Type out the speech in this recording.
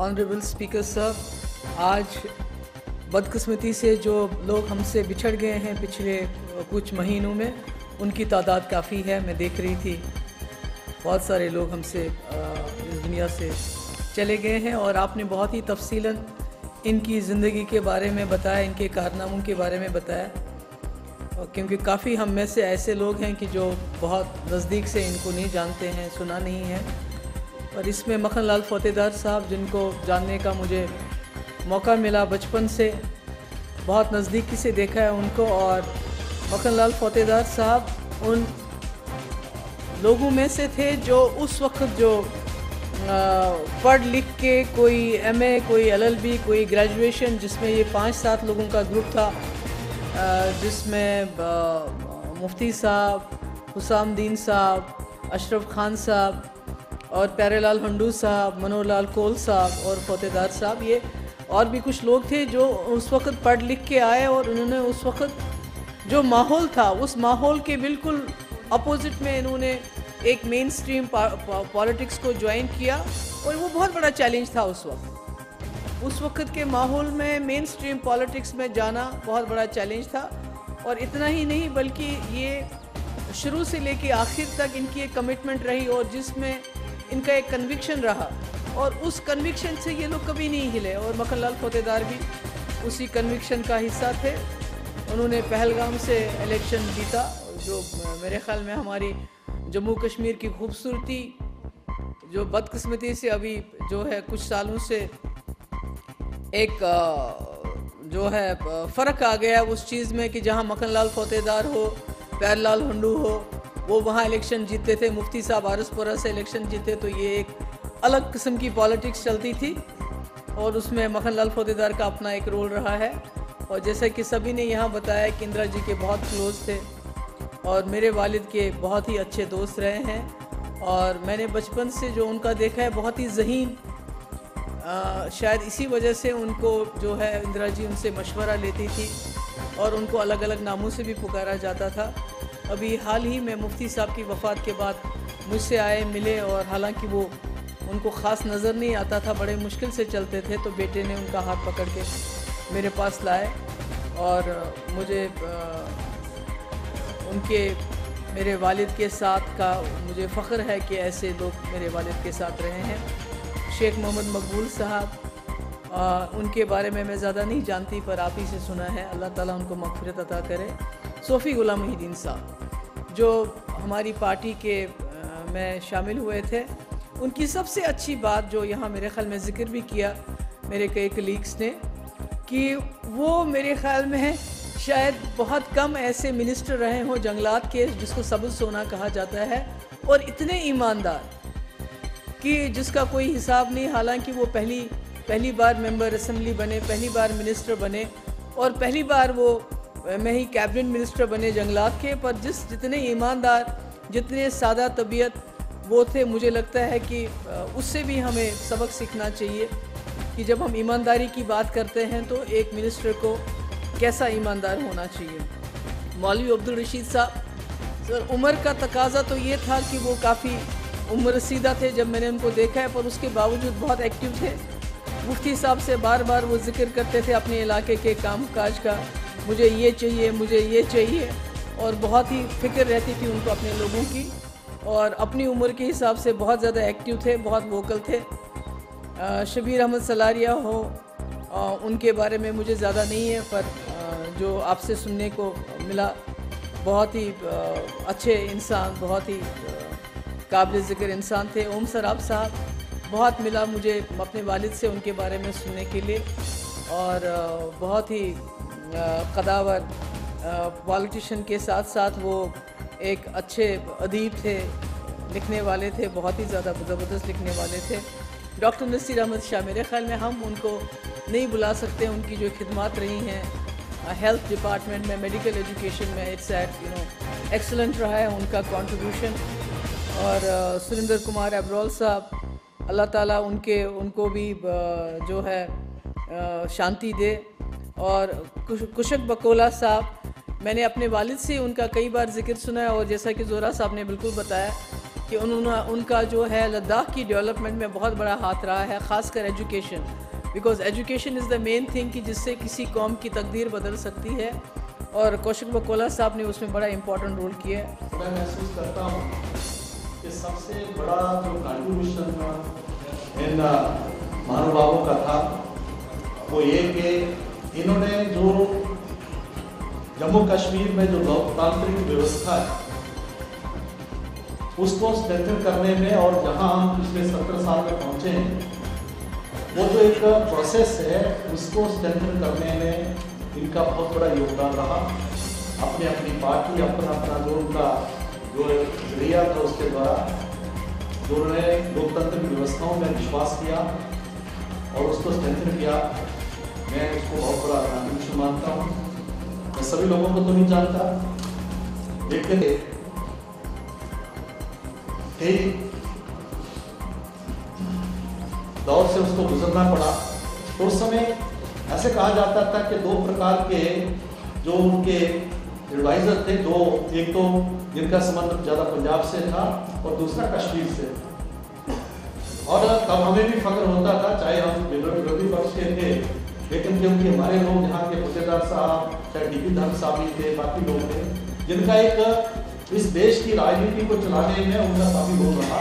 Honourable speaker साहब, आज बदकिस्मती से जो लोग हमसे बिछड़ गए हैं पिछले कुछ महीनों में, उनकी तादाद काफ़ी है। मैं देख रही थी बहुत सारे लोग हमसे इस दुनिया से चले गए हैं और आपने बहुत ही तफसीलन इनकी ज़िंदगी के बारे में बताया, इनके कारनामों के बारे में बताया, क्योंकि काफ़ी हम में से ऐसे लोग हैं कि जो बहुत नज़दीक से इनको नहीं जानते हैं, सुना नहीं है। और इसमें मखन लाल फोतेदार साहब, जिनको जानने का मुझे मौका मिला बचपन से, बहुत नज़दीकी से देखा है उनको। और मखन लाल फोतेदार साहब उन लोगों में से थे जो उस वक्त जो पढ़ लिख के कोई एमए, कोई एलएलबी, कोई ग्रेजुएशन, जिसमें ये 5-7 लोगों का ग्रुप था, जिसमें मुफ्ती साहब, हुसामुद्दीन साहब, अशरफ खान साहब और प्यारेलाल हंडू साहब, मनोहर लाल कोल साहब और फोतेदार साहब, ये और भी कुछ लोग थे जो उस वक्त पढ़ लिख के आए और उन्होंने उस वक्त जो माहौल था, उस माहौल के बिल्कुल अपोजिट में इन्होंने एक मेन स्ट्रीम पॉलिटिक्स को ज्वाइन किया। और वो बहुत बड़ा चैलेंज था उस वक्त के माहौल में मेन स्ट्रीम पॉलिटिक्स में जाना बहुत बड़ा चैलेंज था। और इतना ही नहीं, बल्कि ये शुरू से लेके आखिर तक इनकी एक कमिटमेंट रही और जिसमें इनका एक कन्विक्शन रहा, और उस कन्विक्शन से ये लोग कभी नहीं हिले। और मखन लाल फोतेदार भी उसी कन्विक्शन का हिस्सा थे। उन्होंने पहलगाम से इलेक्शन जीता, जो मेरे ख्याल में हमारी जम्मू कश्मीर की खूबसूरती, जो बदकिस्मती से अभी जो है कुछ सालों से एक जो है फ़र्क आ गया उस चीज़ में कि जहां मखन लाल फोतेदार हो, प्यारेलाल हंडू हो, वो वहां इलेक्शन जीतते थे, मुफ्ती साहब आरसपुरा से इलेक्शन जीते, तो ये एक अलग किस्म की पॉलिटिक्स चलती थी और उसमें मखन लाल फोतेदार का अपना एक रोल रहा है। और जैसा कि सभी ने यहाँ बताया कि इंदिरा जी के बहुत क्लोज थे और मेरे वालिद के बहुत ही अच्छे दोस्त रहे हैं। और मैंने बचपन से जो उनका देखा है, बहुत ही ज़हीन, शायद इसी वजह से उनको जो है इंदिरा जी उनसे मशवरा लेती थी और उनको अलग अलग नामों से भी पुकारा जाता था। अभी हाल ही में मुफ्ती साहब की वफ़ात के बाद मुझसे आए, मिले, और हालांकि वो उनको ख़ास नज़र नहीं आता था, बड़े मुश्किल से चलते थे, तो बेटे ने उनका हाथ पकड़ के मेरे पास लाए और मुझे उनके मेरे वालिद के साथ का मुझे फ़ख्र है कि ऐसे लोग मेरे वालिद के साथ रहे हैं। शेख मोहम्मद मकबूल साहब, उनके बारे में मैं ज़्यादा नहीं जानती, पर आप ही से सुना है, अल्लाह ताला उनको मग़फ़िरत अता करे। सोफ़ी गुलाम मुहीद्दीन साहब, जो हमारी पार्टी के में शामिल हुए थे, उनकी सबसे अच्छी बात जो यहाँ मेरे ख़्याल में ज़िक्र भी किया मेरे कई कलीग्स ने, कि वो मेरे ख़्याल में है शायद बहुत कम ऐसे मिनिस्टर रहे हों जंगलात के, जिसको सबज़ सोना कहा जाता है, और इतने ईमानदार कि जिसका कोई हिसाब नहीं। हालांकि वो पहली बार मेंबर असेंबली बने, पहली बार मिनिस्टर बने और पहली बार वो में ही कैबिनेट मिनिस्टर बने जंगलात के, पर जितने ईमानदार, जितने सादा तबीयत वो थे, मुझे लगता है कि उससे भी हमें सबक सीखना चाहिए कि जब हम ईमानदारी की बात करते हैं तो एक मिनिस्टर को कैसा ईमानदार होना चाहिए। मौलवी अब्दुल रशीद साहब, सर, उम्र का तकाजा तो ये था कि वो काफ़ी उम्र रसीदा थे जब मैंने उनको देखा है, पर उसके बावजूद बहुत एक्टिव थे। मुफ्ती साहब से बार बार वो जिक्र करते थे अपने इलाके के काम काज का, मुझे ये चाहिए, मुझे ये चाहिए, और बहुत ही फ़िक्र रहती थी उनको अपने लोगों की, और अपनी उम्र के हिसाब से बहुत ज़्यादा एक्टिव थे, बहुत वोकल थे। शबीर अहमद सलारिया हो, उनके बारे में मुझे ज़्यादा नहीं है, पर जो आपसे सुनने को मिला, बहुत ही अच्छे इंसान, बहुत ही काबिल ज़िक्र इंसान थे। ओम सराब साहब, बहुत मिला मुझे अपने वालिद से उनके बारे में सुनने के लिए, और बहुत ही कदावर पॉलिटिशियन के साथ साथ वो एक अच्छे अदीब थे, लिखने वाले थे, बहुत ही ज़्यादा ज़बरदस्त लिखने वाले थे। डॉक्टर नसीर अहमद शाह, मेरे ख़्याल में हम उनको नहीं भुला सकते, उनकी जो खिदमत रही हैं हेल्थ डिपार्टमेंट में, मेडिकल एजुकेशन में, इट्स एक्सलेंट रहा है उनका कंट्रीब्यूशन। और सुरेंद्र कुमार एब्रोल साहब, अल्लाह ताला उनको भी जो है शांति दे। और कुशक बकोला साहब, मैंने अपने वालिद से उनका कई बार जिक्र सुना है, और जैसा कि ज़ोहरा साहब ने बिल्कुल बताया कि उन्होंने उनका जो है लद्दाख की डेवलपमेंट में बहुत बड़ा हाथ रहा है, ख़ासकर education, because education is the main thing कि जिससे किसी कौम की तकदीर बदल सकती है, और कौशिक बकोला साहब ने उसमें बड़ा इम्पोर्टेंट रोल किया है। मैं महसूस करता हूँ कि सबसे बड़ा जो कंट्रीब्यूशन इन महानुभावों का था वो ये कि इन्होंने जो जम्मू कश्मीर में जो लोकतांत्रिक व्यवस्था है उसको स्ट्रेंथन करने में, और जहां हम पिछले 17 साल में पहुंचे हैं वो जो एक प्रोसेस है उसको स्ट्रेंथन करने में इनका बहुत बड़ा योगदान रहा। अपनी अपनी पार्टी, अपना अपना जो उनका जो जरिया था उसके द्वारा जो उन्होंने लोकतंत्र की व्यवस्थाओं में विश्वास किया और उसको स्ट्रेंथन किया, मैं उसको बहुत बड़ा कंट्रीब्यूशन मानता हूँ। मैं सभी लोगों को तो नहीं जानता, लेकिन कई दौर से उसको गुजरना पड़ा। तो उस समय ऐसे कहा जाता था कि दो प्रकार के जो उनके एडवाइजर थे, दो, एक तो जिनका संबंध ज़्यादा पंजाब से था और दूसरा कश्मीर से। और तब हमें भी फख्र होता था, चाहे हम विरोधी पक्ष के थे, लेकिन क्योंकि हमारे लोग यहाँ के फतेहदार साहब, चाहे डीपी धर्म साहब भी थे, बाकी लोग थे, जिनका एक इस देश की राजनीति को चलाने में उनका काफ़ी रोल रहा।